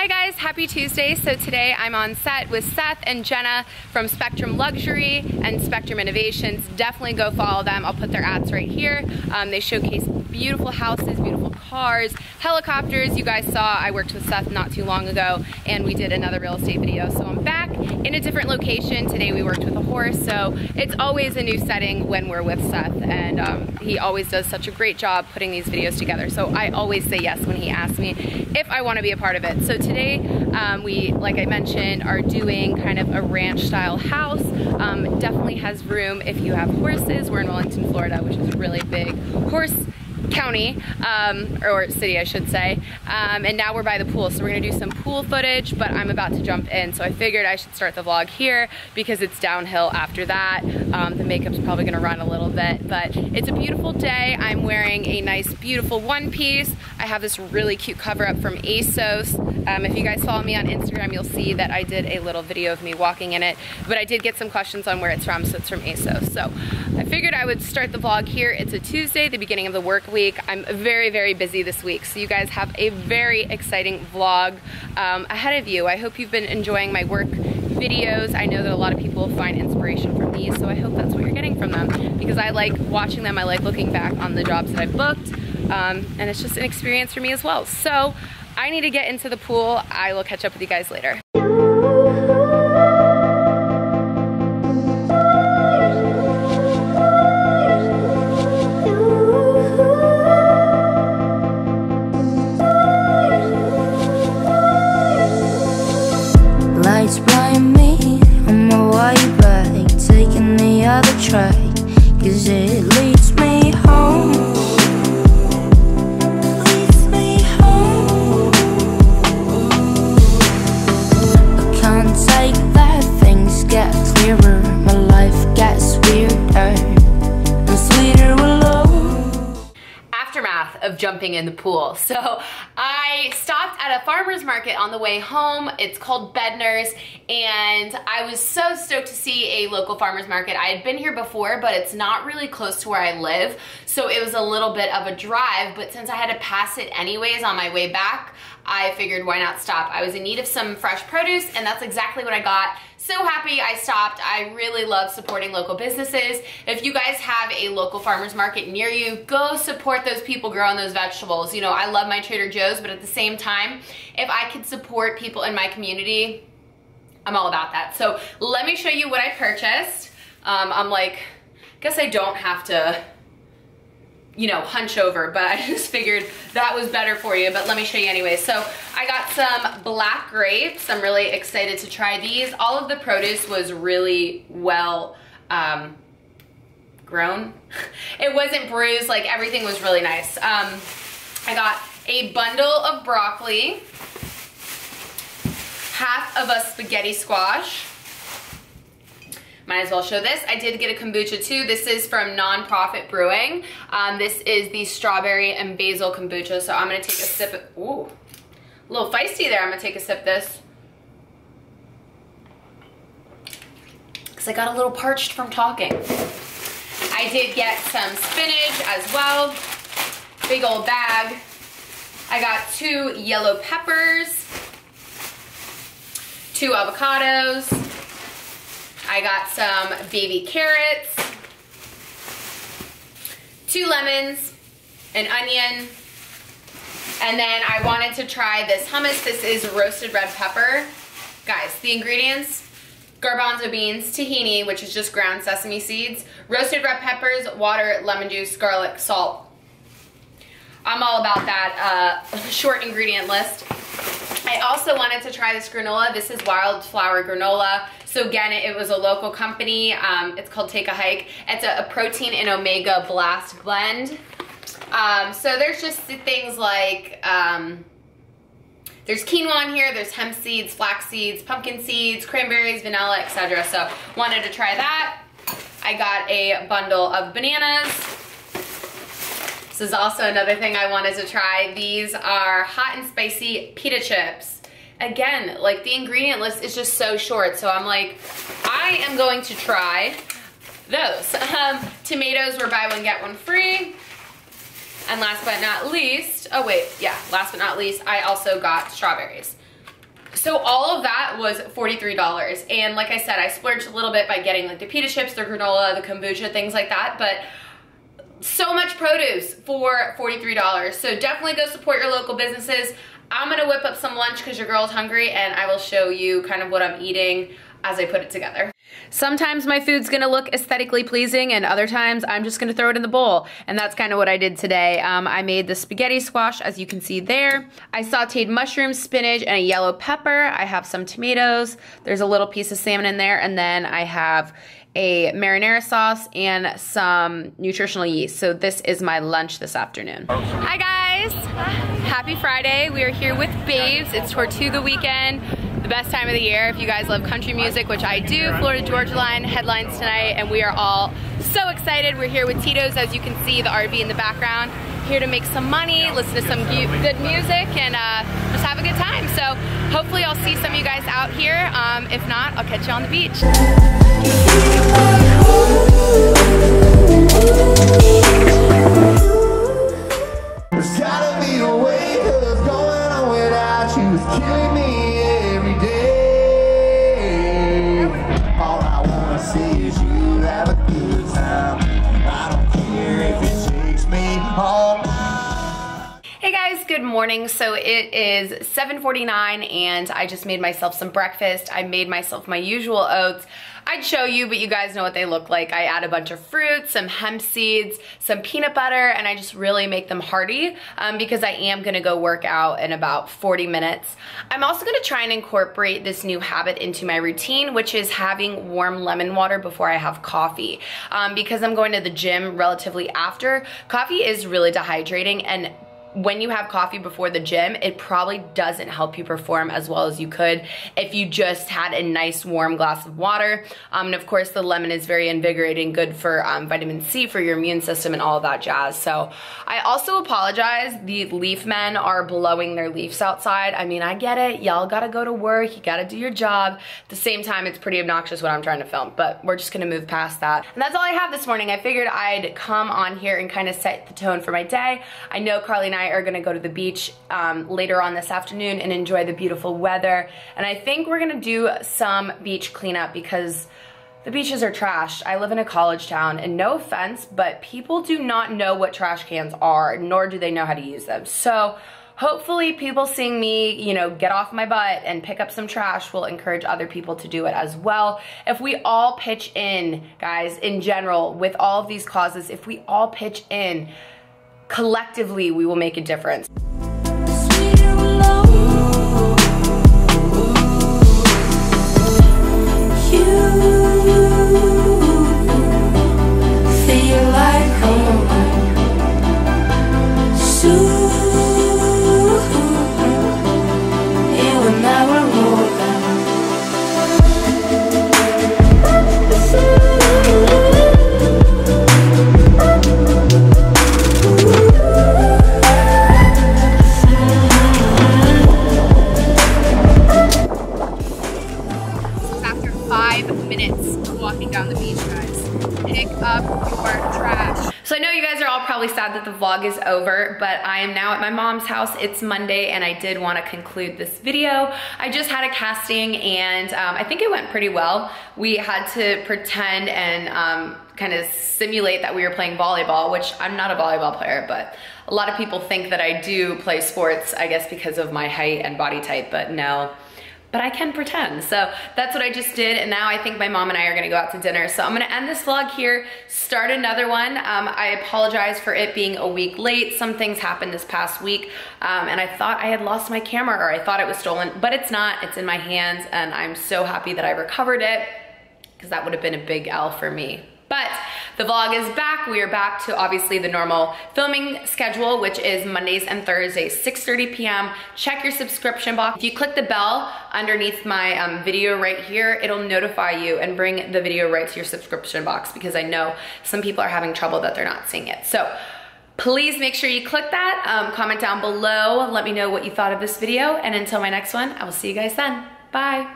Hi guys, happy Tuesday. So today I'm on set with Seth and Jenna from Spectrum Luxury and Spectrum Innovations. Definitely go follow them. I'll put their ads right here. They showcase beautiful houses, beautiful cars, helicopters. You guys saw I worked with Seth not too long ago and we did another real estate video. So I'm back in a different location. Today we worked with a horse, so it's always a new setting when we're with Seth, and he always does such a great job putting these videos together. So I always say yes when he asks me if I want to be a part of it. So today we, like I mentioned, are doing kind of a ranch style house. Definitely has room if you have horses. We're in Wellington, Florida, which is a really big horse county, or city I should say, and now we're by the pool, so we're gonna do some pool footage, but I'm about to jump in, so I figured I should start the vlog here because it's downhill after that. The makeup's probably gonna run a little bit, but it's a beautiful day. I'm wearing a nice beautiful one piece. I have this really cute cover up from ASOS. If you guys follow me on Instagram, you'll see that I did a little video of me walking in it, but I did get some questions on where it's from, so it's from ASOS. So I figured I would start the vlog here. It's a Tuesday, the beginning of the work week. I'm very, very busy this week, so you guys have a very exciting vlog ahead of you. I hope you've been enjoying my work videos. I know that a lot of people find inspiration from these, so I hope that's what you're getting from them, because I like watching them. I like looking back on the jobs that I've booked, and it's just an experience for me as well. So I need to get into the pool. I will catch up with you guys later. Lights blind me on my way back, taking the other track, 'cause it leads me home. Leads me home. I can't take that, things get clearer, my life gets weirder and sweeter alone. Aftermath of jumping in the pool. So I stopped at a farmer's market on the way home. It's called Bednar's, and I was so stoked to see a local farmer's market. I had been here before, but it's not really close to where I live, so it was a little bit of a drive, but since I had to pass it anyways on my way back, I figured why not stop. I was in need of some fresh produce, and that's exactly what I got. So happy I stopped. I really love supporting local businesses. If you guys have a local farmer's market near you, go support those people growing those vegetables. You know, I love my Trader Joe's, but at the same time, if I could support people in my community, I'm all about that. So let me show you what I purchased. I'm like, guess I don't have to, you know, hunch over, but I just figured that was better for you, but let me show you anyway. So I got some black grapes. I'm really excited to try these. All of the produce was really well grown. It wasn't bruised, like everything was really nice. I got a bundle of broccoli, half of a spaghetti squash. Might as well show this. I did get a kombucha too. This is from Nonprofit Brewing. This is the strawberry and basil kombucha. So I'm gonna take a sip of, ooh, a little feisty there. I'm gonna take a sip of this. Because I got a little parched from talking. I did get some spinach as well. Big old bag. I got 2 yellow peppers, 2 avocados. I got some baby carrots, 2 lemons, an onion, and then I wanted to try this hummus. This is roasted red pepper. Guys, the ingredients: garbanzo beans, tahini, which is just ground sesame seeds, roasted red peppers, water, lemon juice, garlic, salt. I'm all about that short ingredient list. I also wanted to try this granola. This is wildflower granola. So again, it was a local company. It's called Take a Hike. It's a protein and omega blast blend. So there's just things like, there's quinoa in here, there's hemp seeds, flax seeds, pumpkin seeds, cranberries, vanilla, etc. So wanted to try that. I got a bundle of bananas. This is also another thing I wanted to try. These are hot and spicy pita chips. Again, like the ingredient list is just so short, so I'm like, I am going to try those. Tomatoes were buy one, get one free. And last but not least, oh wait, yeah, last but not least, I also got strawberries. So all of that was $43, and like I said, I splurged a little bit by getting like the pita chips, the granola, the kombucha, things like that, but so much produce for $43. So definitely go support your local businesses. I'm gonna whip up some lunch because your girl's hungry, and I will show you kind of what I'm eating as I put it together. Sometimes my food's gonna look aesthetically pleasing, and other times I'm just gonna throw it in the bowl, and that's kind of what I did today. I made the spaghetti squash, as you can see there. I sauteed mushrooms, spinach, and a yellow pepper. I have some tomatoes. There's a little piece of salmon in there, and then I have a marinara sauce and some nutritional yeast. So this is my lunch this afternoon. Hi guys, happy Friday. We are here with Babes. It's Tortuga weekend, the best time of the year. If you guys love country music, which I do, Florida Georgia Line headlines tonight, and we are all so excited. We're here with Tito's, as you can see, the RV in the background. Here to make some money, listen to some good music, and just have a good time. So hopefully I'll see some of you guys out here. If not, I'll catch you on the beach. There's gotta be a way, 'cause going on without you is killing me every day. All I wanna see is you have a good time. I don't care if it takes me all night. Hey guys, good morning. So it is 7:49 and I just made myself some breakfast. I made myself my usual oats. I'd show you, but you guys know what they look like. I add a bunch of fruit, some hemp seeds, some peanut butter, and I just really make them hearty because I am gonna go work out in about 40 minutes. I'm also gonna try and incorporate this new habit into my routine, which is having warm lemon water before I have coffee. Because I'm going to the gym relatively after, coffee is really dehydrating, and when you have coffee before the gym, it probably doesn't help you perform as well as you could if you just had a nice warm glass of water. And of course the lemon is very invigorating, good for vitamin C for your immune system and all of that jazz. So I also apologize, the leaf men are blowing their leaves outside. I mean, I get it, y'all gotta go to work, you gotta do your job. At the same time, it's pretty obnoxious what I'm trying to film, but we're just gonna move past that. And that's all I have this morning. I figured I'd come on here and kind of set the tone for my day. I know Carly and I are gonna go to the beach later on this afternoon and enjoy the beautiful weather. And I think we're gonna do some beach cleanup because the beaches are trashed. I live in a college town, and no offense, but people do not know what trash cans are, nor do they know how to use them. So hopefully people seeing me, you know, get off my butt and pick up some trash will encourage other people to do it as well. If we all pitch in, guys, in general, with all of these causes, if we all pitch in, collectively, we will make a difference. So I know you guys are all probably sad that the vlog is over, but I am now at my mom's house. It's Monday and I did want to conclude this video. I just had a casting and I think it went pretty well. We had to pretend and kind of simulate that we were playing volleyball, which I'm not a volleyball player, but a lot of people think that I do play sports, I guess because of my height and body type, but no. But I can pretend. So that's what I just did, and now I think my mom and I are gonna go out to dinner. So I'm gonna end this vlog here, start another one. I apologize for it being a week late. Some things happened this past week, and I thought I had lost my camera, or I thought it was stolen, but it's not. It's in my hands, and I'm so happy that I recovered it, because that would have been a big L for me. But the vlog is back. We are back to obviously the normal filming schedule, which is Mondays and Thursdays, 6:30 p.m. Check your subscription box. If you click the bell underneath my video right here, it'll notify you and bring the video right to your subscription box, because I know some people are having trouble that they're not seeing it. So please make sure you click that. Comment down below. Let me know what you thought of this video. And until my next one, I will see you guys then. Bye.